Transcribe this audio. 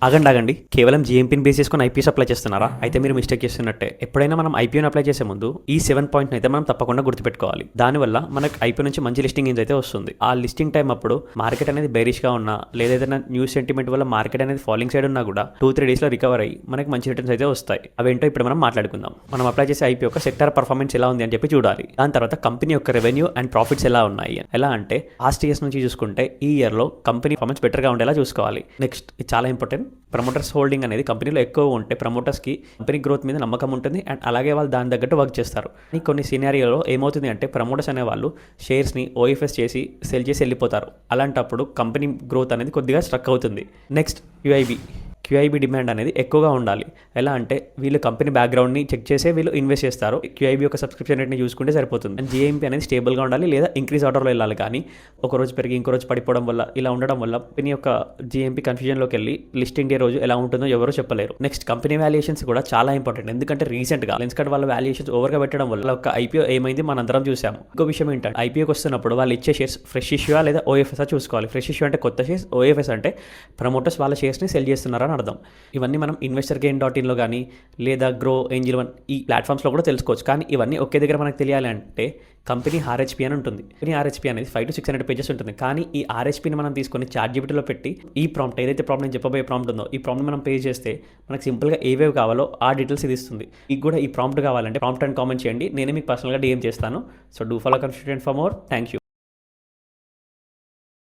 ఆగండి కేవలం జీఎంపీని బేస్ చేసుకొని ఐపీఎస్ అప్లై చేస్తున్నారా? అయితే మీరు మిస్టేక్ చేస్తున్నట్టే. ఎప్పుడైనా మనం ఐపీఓని అప్లై చేసే ముందు ఈ 7 పాయింట్ని అయితే మనం తప్పకుండా గుర్తుపెట్టుకోవాలి. దానివల్ల మనకు ఐపీఓ నుంచి మంచి లిస్టింగ్ అయితే వస్తుంది. ఆ లిస్టింగ్ టైం అప్పుడు మార్కెట్ అనేది బేరిష్గా ఉన్నా లేదా ఏదైనా న్యూస్ సెంటిమెంట్ వల్ల మార్కెట్ అనేది ఫాలింగ్ సైడ్ ఉన్నా కూడా 2-3 డేస్లో రికవర్ అయ్యి మనకి మంచి రిటర్న్స్ అయితే వస్తాయి. అవేంటో ఇప్పుడు మనం మాట్లాడుకుందాం. మనం అప్లై చేసే ఐపీఓ యొక్క సెక్టర్ పర్ఫార్మెన్స్ ఎలా ఉంది అని చెప్పి చూడాలి. దాని తర్వాత కంపెనీ యొక్క రెవెన్యూ అండ్ ప్రాఫిట్స్ ఎలా ఉన్నాయి. ఎలా అంటే లాస్ట్ ఇయర్స్ నుంచి చూసుకుంటే ఈ ఇయర్లో కంపెనీ పర్ఫార్మెన్స్ బెటర్గా ఉండేలా చూసుకోవాలి. నెక్స్ట్ ఇది చాలా ఇంపార్టెంట్. ప్రమోటర్స్ హోల్డింగ్ అనేది కంపెనీలో ఎక్కువ ఉంటే ప్రమోటర్స్కి కంపెనీ గ్రోత్ మీద నమ్మకం ఉంటుంది అండ్ అలాగే వాళ్ళు దాని తగ్గట్టు వర్క్ చేస్తారు. కొన్ని సినారియోలో ఏమవుతుంది అంటే ప్రమోటర్స్ అనే వాళ్ళు షేర్స్ని ఓఎఫ్ఎస్ చేసి సెల్ చేసి వెళ్ళిపోతారు. అలాంటప్పుడు కంపెనీ గ్రోత్ అనేది కొద్దిగా స్ట్రక్ అవుతుంది. నెక్స్ట్ క్యూఐబీ డిమాండ్ అనేది ఎక్కువగా ఉండాలి. ఎలా అంటే వీళ్ళు కంపెనీ బ్యాక్గ్రౌండ్ని చెక్ చేసే వీళ్ళు ఇన్వెస్ట్ చేస్తారు. క్యూఐబీ యొక్క సబ్స్క్రిప్షన్ రేట్ని చూసుకుంటే సరిపోతుంది. అండ్ జీఎంపీ అనేది స్టేబుల్గా ఉండాలి లేదా ఇంక్రీజ్ ఆర్డర్లో వెళ్ళాలి. కానీ ఒక రోజు పెరిగి ఇంకో రోజు పడిపోవడం వల్ల ఇలా ఉండడం వల్ల కంపెనీ యొక్క జీఎంపీ కన్ఫ్యూజన్లోకి వెళ్ళి లిస్టింగ్ డే రోజు ఎలా ఉంటుందో ఎవరో చెప్పలేరు. నెక్స్ట్ కంపెనీ వాల్యుయేషన్స్ కూడా చాలా ఇంపార్టెంట్. ఎందుకంటే రీసెంట్గా లెన్స్కార్ట్ వాళ్ళ వాల్యుయేషన్స్ ఓవర్గా పెట్టడం వల్ల ఒక ఐపీఓ ఏమైంది మనం అందరం చూసాము. ఇంకో విషయం ఏంటంటే ఐపీఓకి వస్తున్నప్పుడు వాళ్ళు ఇచ్చే షేర్స్ ఫ్రెష్ ఇష్యూ లేదా ఓఎఫ్ఎస్ చూసుకోవాలి. ఫ్రెష్ ఇష్యూ అంటే కొత్త షేర్స్, ఓఎఫ్ఎస్ అంటే ప్రమోటర్స్ వాళ్ళ షేర్స్ని సెల్ చేస్తున్నారని అర్థం. ఇవన్నీ మనం investorgain.in కానీ లేదా గ్రో ఏంజిల్ 1 ఈ ప్లాట్ఫామ్స్లో కూడా తెలుసుకోవచ్చు. కానీ ఇవన్నీ ఒకే దగ్గర మనకు తెలియాలి అంటే కంపెనీ ఆర్హెచ్పీ అని ఉంటుంది. కంపెనీ ఆర్హెచ్పీ అనేది 500 to 600 పేజెస్ ఉంటుంది. కానీ ఈ ఆర్హెచ్పీని మనం తీసుకొని చాట్‌జీపీటీలో పెట్టి ఈ ప్రాంప్ట్ ఏదైతే ప్రాంప్ట్ నేను చెప్పబోయే ప్రాంప్ట్ ఉందో ఈ ప్రాంప్ట్ మనం పే చేస్తే మనకు సింపుల్గా ఏవేవి కావాలో ఆ డీటెయిల్స్ ఇది ఇస్తుంది. మీకు కూడా ఈ ప్రాంప్ట్ కావాలంటే ప్రాంప్ట్ అండ్ కామెంట్ చేయండి. నేనే మీకు పర్సనల్గా డిఎం చేస్తాను. So do follow constituent for more. Thank you.